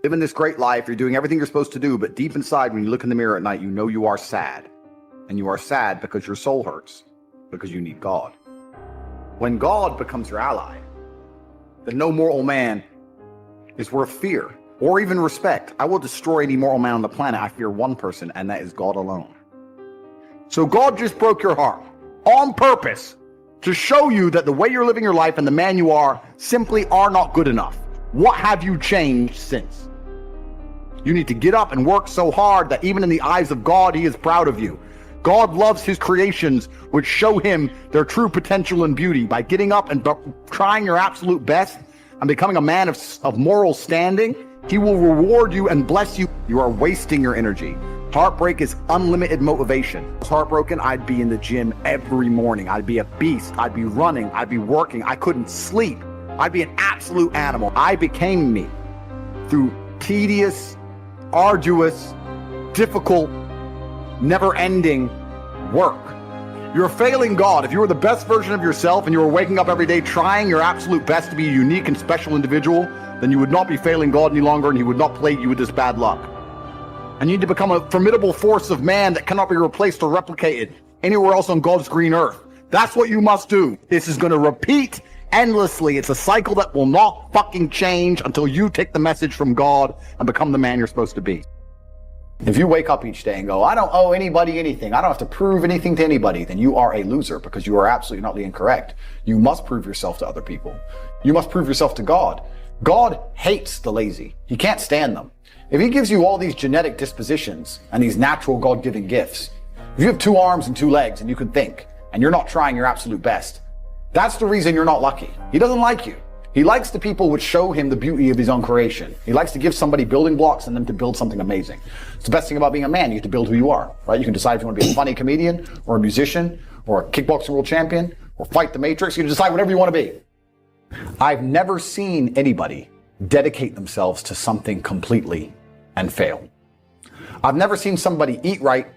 living this great life, you're doing everything you're supposed to do, but deep inside, when you look in the mirror at night, you know you are sad. And you are sad because your soul hurts, because you need God. When God becomes your ally, then no mortal man is worth fear or even respect. I will destroy any mortal man on the planet. I fear one person, and that is God alone. So God just broke your heart on purpose to show you that the way you're living your life and the man you are simply are not good enough. What have you changed since? You need to get up and work so hard that even in the eyes of God, he is proud of you. God loves his creations, which show him their true potential and beauty. By getting up and trying your absolute best and becoming a man of moral standing, he will reward you and bless you. You are wasting your energy. Heartbreak is unlimited motivation. If I was heartbroken, I'd be in the gym every morning. I'd be a beast. I'd be running. I'd be working. I couldn't sleep. I'd be an absolute animal. I became me through tedious, arduous, difficult, never-ending work. You're failing God. If you were the best version of yourself and you were waking up every day trying your absolute best to be a unique and special individual, then you would not be failing God any longer, and he would not plague you with this bad luck. And you need to become a formidable force of man that cannot be replaced or replicated anywhere else on God's green earth. That's what you must do. This is going to repeat endlessly. It's a cycle that will not fucking change until you take the message from God and become the man you're supposed to be. If you wake up each day and go, I don't owe anybody anything, I don't have to prove anything to anybody, then you are a loser, because you are absolutely not incorrect. You must prove yourself to other people. You must prove yourself to God. God hates the lazy. He can't stand them. If he gives you all these genetic dispositions and these natural God-given gifts, if you have 2 arms and 2 legs and you can think, and you're not trying your absolute best, that's the reason you're not lucky. He doesn't like you. He likes the people which show him the beauty of his own creation. He likes to give somebody building blocks and them to build something amazing. It's the best thing about being a man. You get to build who you are, right? You can decide if you want to be a funny comedian or a musician or a kickboxing world champion or fight the Matrix. You can decide whatever you want to be. I've never seen anybody dedicate themselves to something completely and fail. I've never seen somebody eat right,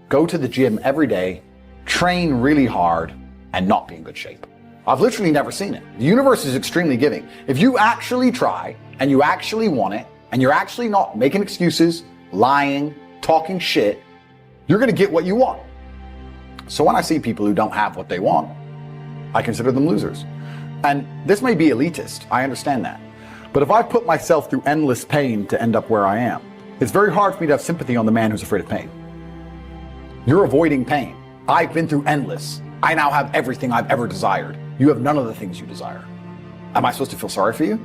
go to the gym every day, train really hard, and not be in good shape. I've literally never seen it. The universe is extremely giving. If you actually try and you actually want it and you're actually not making excuses, lying, talking shit, you're going to get what you want. So when I see people who don't have what they want, I consider them losers. And this may be elitist, I understand that. But if I put myself through endless pain to end up where I am, it's very hard for me to have sympathy on the man who's afraid of pain. You're avoiding pain. I've been through endless. I now have everything I've ever desired. You have none of the things you desire. Am I supposed to feel sorry for you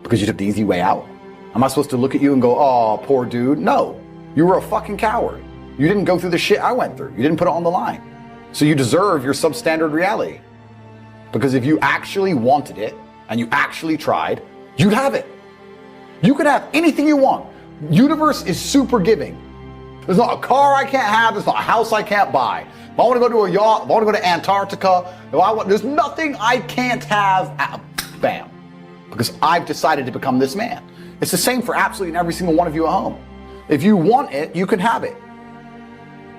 because you took the easy way out? Am I supposed to look at you and go, oh, poor dude? No, you were a fucking coward. You didn't go through the shit I went through. You didn't put it on the line. So you deserve your substandard reality. Because if you actually wanted it and you actually tried, you'd have it. You could have anything you want. Universe is super giving. There's not a car I can't have. There's not a house I can't buy. If I want to go to a yacht, if I want to go to Antarctica, there's nothing I can't have. Bam. Because I've decided to become this man. It's the same for absolutely every single one of you at home. If you want it, you can have it.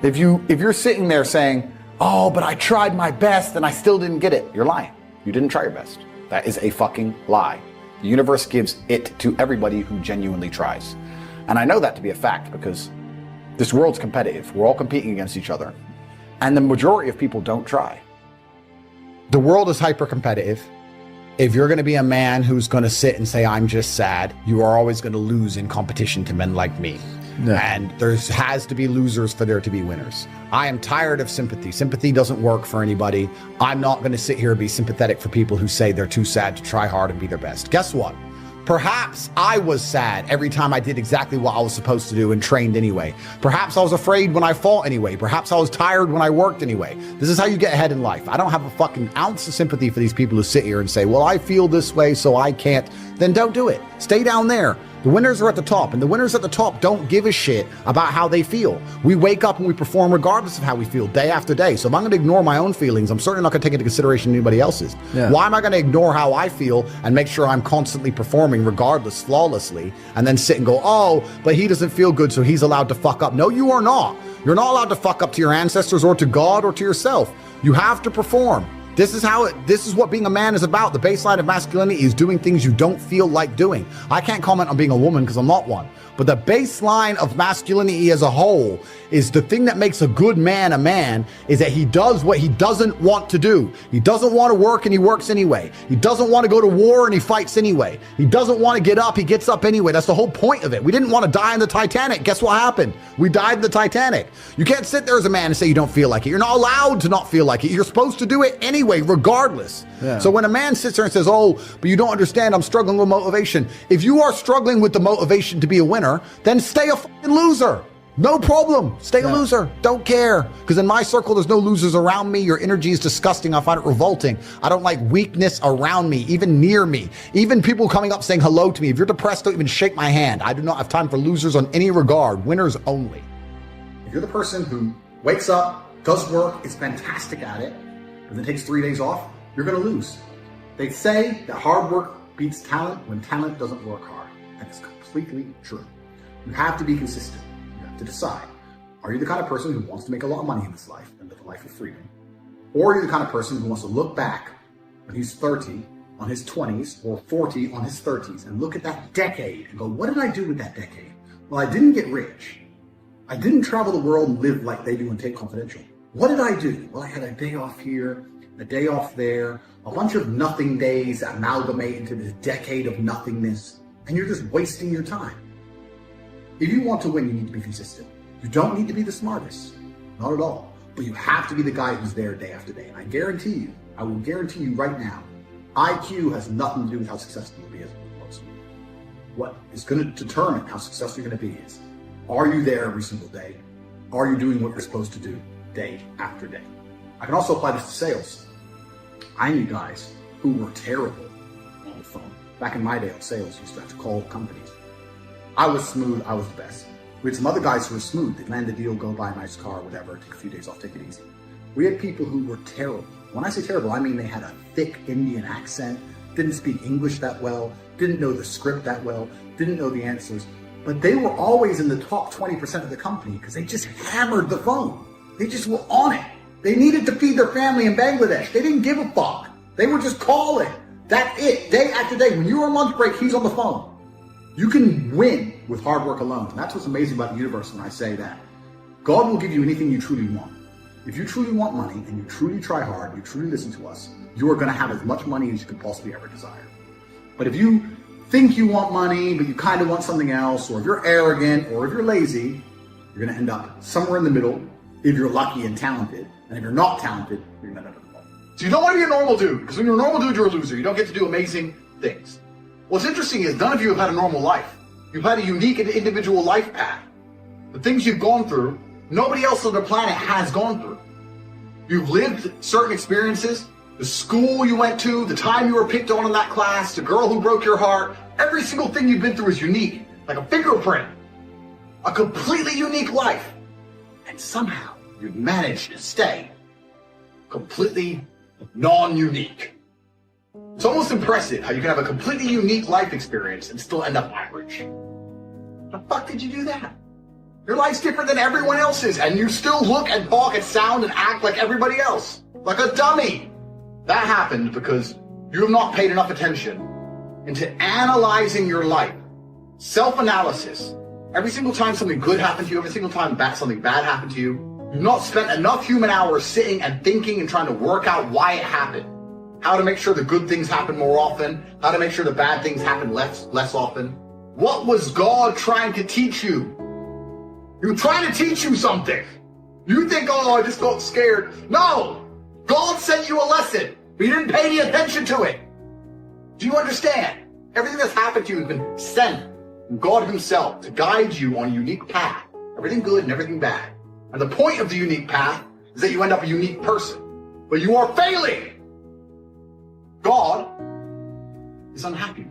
If you're sitting there saying, oh, but I tried my best and I still didn't get it, you're lying. You didn't try your best. That is a fucking lie. The universe gives it to everybody who genuinely tries. And I know that to be a fact because this world's competitive. We're all competing against each other. And the majority of people don't try. The world is hyper competitive. If you're going to be a man who's going to sit and say, I'm just sad, you are always going to lose in competition to men like me. Yeah. And there has to be losers for there to be winners. I am tired of sympathy. Sympathy doesn't work for anybody. I'm not going to sit here and be sympathetic for people who say they're too sad to try hard and be their best. Guess what? Perhaps I was sad every time I did exactly what I was supposed to do and trained anyway. Perhaps I was afraid when I fought anyway. Perhaps I was tired when I worked anyway. This is how you get ahead in life. I don't have a fucking ounce of sympathy for these people who sit here and say, well, I feel this way, so I can't. Then don't do it. Stay down there. The winners are at the top, and the winners at the top don't give a shit about how they feel. We wake up and we perform regardless of how we feel day after day. So if I'm going to ignore my own feelings, I'm certainly not going to take into consideration anybody else's. Yeah. Why am I going to ignore how I feel and make sure I'm constantly performing regardless, flawlessly, and then sit and go, oh, but he doesn't feel good, so he's allowed to fuck up. No, you are not. You're not allowed to fuck up to your ancestors or to God or to yourself. You have to perform. This is what being a man is about. The baseline of masculinity is doing things you don't feel like doing. I can't comment on being a woman because I'm not one. But the baseline of masculinity as a whole is the thing that makes a good man a man is that he does what he doesn't want to do. He doesn't want to work and he works anyway. He doesn't want to go to war and he fights anyway. He doesn't want to get up, he gets up anyway. That's the whole point of it. We didn't want to die in the Titanic. Guess what happened? We died in the Titanic. You can't sit there as a man and say you don't feel like it. You're not allowed to not feel like it. You're supposed to do it anyway, regardless. Yeah. So when a man sits there and says, oh, but you don't understand, I'm struggling with motivation. If you are struggling with the motivation to be a winner, then stay a fucking loser. No problem. Stay a loser. Don't care. Because in my circle, there's no losers around me. Your energy is disgusting. I find it revolting. I don't like weakness around me, even near me. Even people coming up saying hello to me. If you're depressed, don't even shake my hand. I do not have time for losers on any regard. Winners only. If you're the person who wakes up, does work, is fantastic at it, and then takes 3 days off, you're going to lose. They say that hard work beats talent when talent doesn't work hard. That is completely true. You have to be consistent. You have to decide. Are you the kind of person who wants to make a lot of money in this life and live a life of freedom? Or are you the kind of person who wants to look back when he's 30 on his 20s or 40 on his 30s and look at that decade and go, what did I do with that decade? Well, I didn't get rich. I didn't travel the world and live like they do in Tate Confidential. What did I do? Well, I had a day off here, a day off there, a bunch of nothing days that amalgamate into this decade of nothingness, and you're just wasting your time. If you want to win, you need to be consistent. You don't need to be the smartest, not at all, but you have to be the guy who's there day after day. And I will guarantee you right now, IQ has nothing to do with how successful you'll be as a person. What is going to determine how successful you're going to be is, are you there every single day? Are you doing what you're supposed to do day after day? I can also apply this to sales. I knew guys who were terrible on the phone. Back in my day, sales used to have to call companies. I was smooth, I was the best. We had some other guys who were smooth. They'd land a deal, go buy a nice car, whatever, take a few days off, take it easy. We had people who were terrible. When I say terrible, I mean they had a thick Indian accent, didn't speak English that well, didn't know the script that well, didn't know the answers, but they were always in the top 20% of the company because they just hammered the phone. They just were on it. They needed to feed their family in Bangladesh. They didn't give a fuck. They were just calling. That's it, day after day. When you're on lunch break, he's on the phone. You can win with hard work alone. And that's what's amazing about the universe when I say that. God will give you anything you truly want. If you truly want money and you truly try hard, you truly listen to us, you are going to have as much money as you could possibly ever desire. But if you think you want money, but you kind of want something else, or if you're arrogant, or if you're lazy, you're going to end up somewhere in the middle if you're lucky and talented. And if you're not talented, you're going to end up in the middle. So you don't want to be a normal dude, because when you're a normal dude, you're a loser. You don't get to do amazing things. What's interesting is none of you have had a normal life. You've had a unique and individual life path. The things you've gone through, nobody else on the planet has gone through. You've lived certain experiences, the school you went to, the time you were picked on in that class, the girl who broke your heart. Every single thing you've been through is unique, like a fingerprint. A completely unique life. And somehow you've managed to stay completely non-unique. It's almost impressive how you can have a completely unique life experience and still end up average. How the fuck did you do that? Your life's different than everyone else's, and you still look and talk and sound and act like everybody else. Like a dummy. That happened because you have not paid enough attention into analyzing your life. Self-analysis. Every single time something good happened to you, every single time something bad happened to you, you've not spent enough human hours sitting and thinking and trying to work out why it happened. How to make sure the good things happen more often, how to make sure the bad things happen less often. What was God trying to teach you? He was trying to teach you something. You think, oh, I just got scared. No! God sent you a lesson, but you didn't pay any attention to it. Do you understand? Everything that's happened to you has been sent from God himself to guide you on a unique path. Everything good and everything bad. And the point of the unique path is that you end up a unique person. But you are failing. God is unhappy.